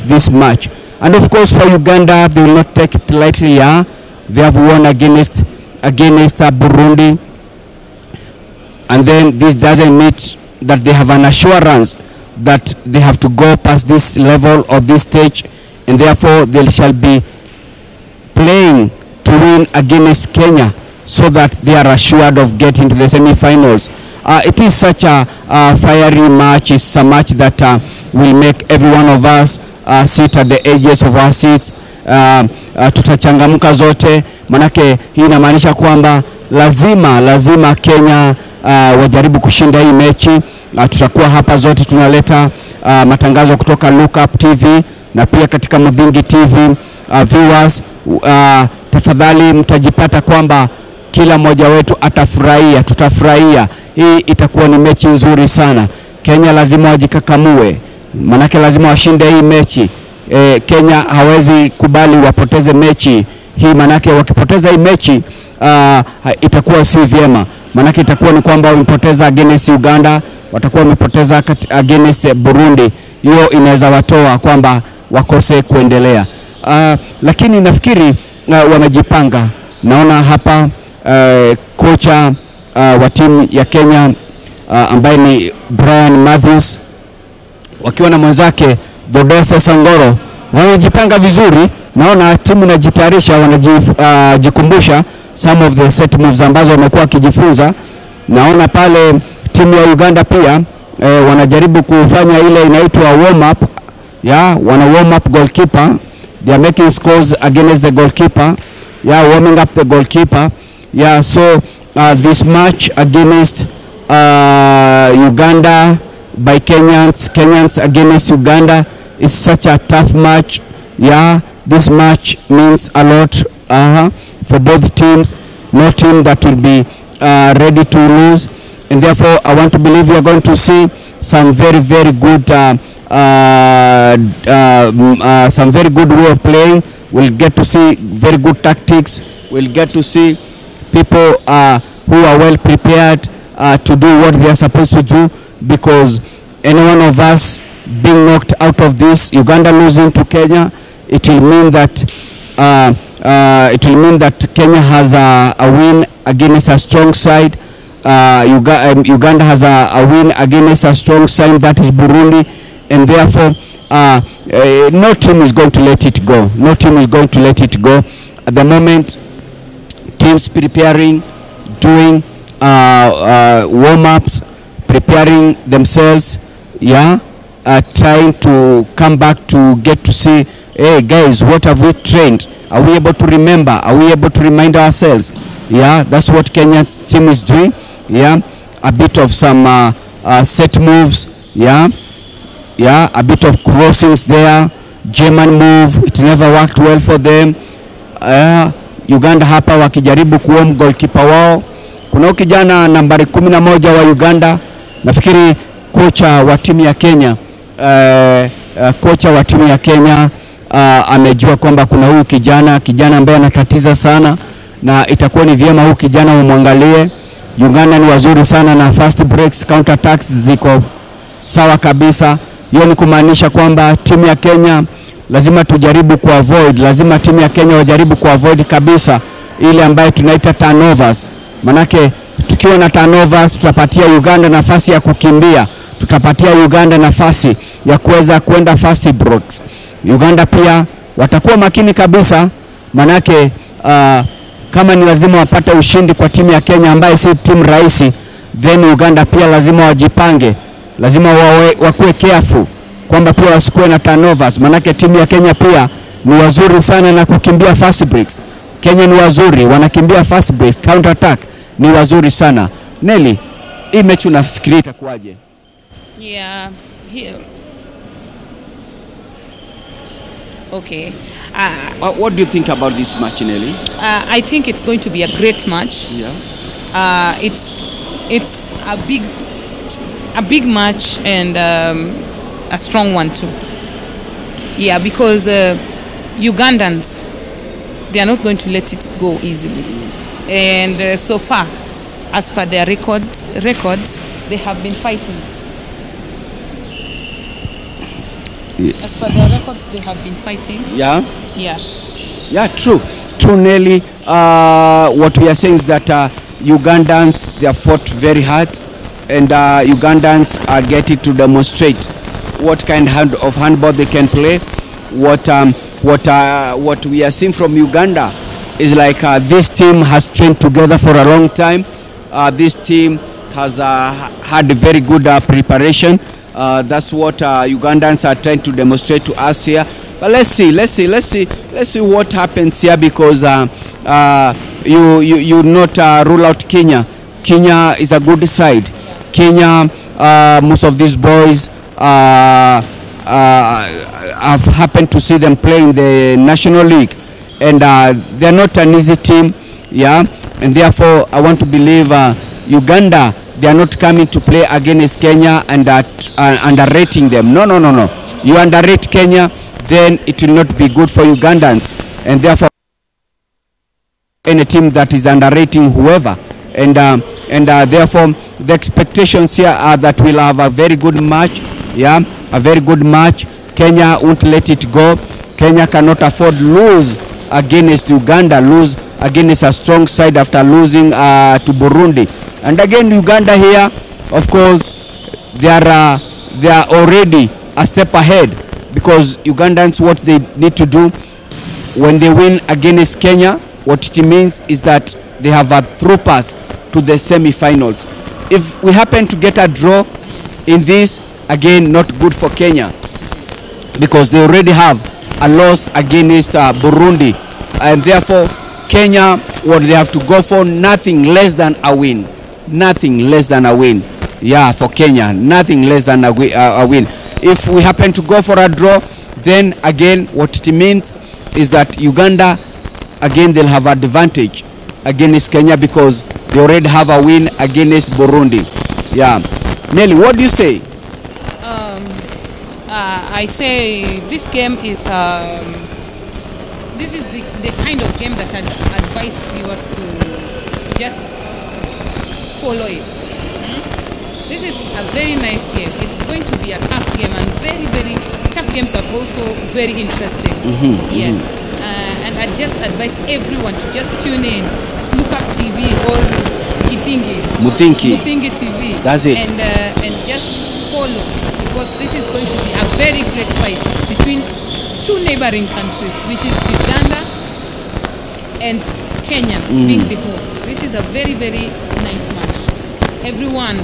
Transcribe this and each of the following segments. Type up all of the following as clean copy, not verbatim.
against this match. And of course for Uganda, they will not take it lightly. Yeah, they have won against Burundi, and then this doesn't mean that they have an assurance that they have to go past this level or this stage, and therefore they shall be playing to win against Kenya so that they are assured of getting to the semi-finals. It is such a fiery match. It's a match that will make every one of us sit at the edges of our seats. Tutachangamka zote, manake hii inamaanisha kwamba lazima Kenya wajaribu kushinda hii mechi. Tutakuwa hapa zote tunaleta matangazo kutoka Look Up TV na pia katika Mudhingi TV. Viewers, tafadhali mtajipata kwamba kila mmoja wetu atafurahia, tutafurahia. Hii itakuwa ni mechi nzuri sana. Kenya lazima wajikakamue, manake lazima washinde hii mechi. Kenya hawezi kubali wapoteze mechi hii, manake wakipoteza hii mechi itakuwa si vyema. Manake itakuwa ni kwamba wamepoteza against Uganda, watakuwa wamepoteza against Burundi. Hiyo inaweza watoa kwamba wakose kuendelea. Lakini nafikiri wamejipanga. Naona hapa kocha wa timu ya Kenya ambaye ni Brian Matthews wakiwa na mwenzake Dodose Sangoro wanajipanga vizuri. Naona timu inajitayarisha, wanajikumbusha some of the set moves ambazo wamekuwa wakijifunza. Naona pale timu ya Uganda pia wanajaribu kufanya ile inaitwa warm up. Wana warm up goalkeeper. They are making scores against the goalkeeper. Warming up the goalkeeper. So this match against Uganda by Kenyans against Uganda is such a tough match. This match means a lot for both teams. No team that will be ready to lose, and therefore I want to believe we are going to see some very good way of playing. We'll get to see very good tactics. We'll get to see people who are well prepared to do what they are supposed to do, because any one of us being knocked out of this, Uganda losing to Kenya, it will mean that Kenya has a win against a strong side. Uganda has a win against a strong side, that is Burundi, and therefore no team is going to let it go. No team is going to let it go. At the moment, teams preparing, doing warm-ups, preparing themselves, trying to come back to get to see, hey guys, what have we trained? Are we able to remember? Are we able to remind ourselves? That's what Kenya's team is doing. A bit of some set moves. A bit of crossings there. German move, it never worked well for them. Uganda hapa wakijaribu kuom goalkeeper wao. Kuna kijana nambari 11 wa Uganda, nafikiri kocha wa timu ya Kenya, amejua kwamba kuna huyu kijana ambaye anatatiza sana, na itakuwa ni vyema huyu kijana umwangalie. Uganda ni wazuri sana na fast breaks, counter attacks ziko sawa kabisa. Hiyo ni kumaanisha kwamba timu ya Kenya lazima tujaribu kuavoid, lazima timu ya Kenya wajaribu kuavoid kabisa ile ambayo tunaita turnovers. Manake tukiwa na turnovers tutapatia Uganda nafasi ya kukimbia, tutapatia Uganda nafasi ya kuweza kwenda fast breaks. Uganda pia watakuwa makini kabisa, manake kama ni lazima wapate ushindi kwa timu ya Kenya ambayo si timu rahisi, then Uganda pia lazima wajipange, lazima wakuwe careful kwamba pia wasikuwe na turnovers, manake timu ya Kenya pia ni wazuri sana na kukimbia fast breaks. Kenya ni wazuri, wanakimbia fast breaks, counter attack ni wazuri sana. Nelly, hii mechi unafikiria itakuwaje? Okay. What do you think about this match, Nelly? I think it's going to be a great match. It's a big match and a strong one too. Because Ugandans, they are not going to let it go easily. And so far, as per their records, they have been fighting. As per their records, they have been fighting. Yeah. Yeah. Yeah, true. True, Nelly. What we are saying is that Ugandans, they have fought very hard, and Ugandans are getting to demonstrate what kind of handball they can play. What we are seeing from Uganda is like this team has trained together for a long time. This team has had a very good preparation. That's what Ugandans are trying to demonstrate to us here. But let's see what happens here, because you not rule out Kenya. Kenya is a good side. Kenya, most of these boys I've happened to see them play in the National League, and they're not an easy team, yeah. And therefore, I want to believe Uganda, they are not coming to play against Kenya and underrating them. No. You underrate Kenya, then it will not be good for Ugandans, and therefore any team that is underrating whoever, and therefore the expectations here are that we'll have a very good match, yeah, a very good match. Kenya won't let it go. Kenya cannot afford lose against Uganda, lose against a strong side after losing to Burundi. And again, Uganda here, of course, they are already a step ahead, because Ugandans, what they need to do when they win against Kenya, what it means is that they have a through pass to the semi-finals. If we happen to get a draw in this, again, not good for Kenya, because they already have a loss against Burundi, and therefore Kenya, what they have to go for, nothing less than a win. Nothing less than a win. Yeah, for Kenya, nothing less than a win. If we happen to go for a draw, then again, what it means is that Uganda, again, they'll have advantage against Kenya, because they already have a win against Burundi. Yeah. Nelly, what do you say? I say this game is this is the kind of game that I'd advise viewers to just follow it. This is a very nice game. It's going to be a tough game, and very, very tough games are also very interesting. Yes. And I just advise everyone to just tune in to Look Up TV or Muthingi TV. That's it. And just follow, because this is going to be a very great fight between two neighboring countries, which is Uganda and Kenya being the host. This is a very, very nice match. Everyone,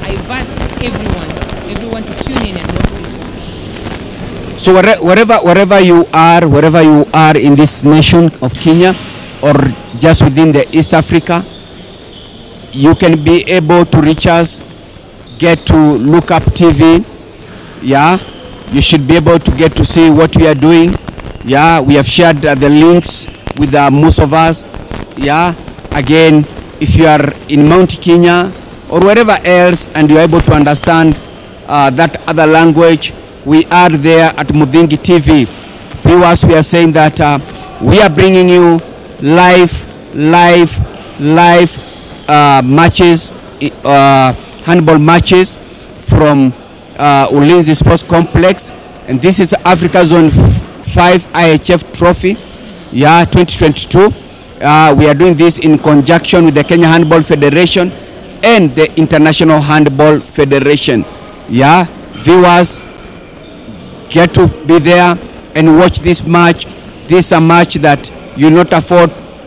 I advise everyone to tune in and watch this match. So wherever you are in this nation of Kenya, or just within the East Africa, you can be able to reach us. Get to Look Up TV. Yeah, you should be able to get to see what we are doing. Yeah, we have shared the links with most of us. Yeah, again, if you are in Mount Kenya or wherever else and you are able to understand that other language, we are there at Muthingi TV. Viewers, we are saying that we are bringing you live matches, handball matches from Ulinzi Sports Complex, and this is Africa Zone 5 IHF Trophy, yeah, 2022. We are doing this in conjunction with the Kenya Handball Federation and the International Handball Federation. Yeah, viewers, get to be there and watch this match. This is a match that you not afford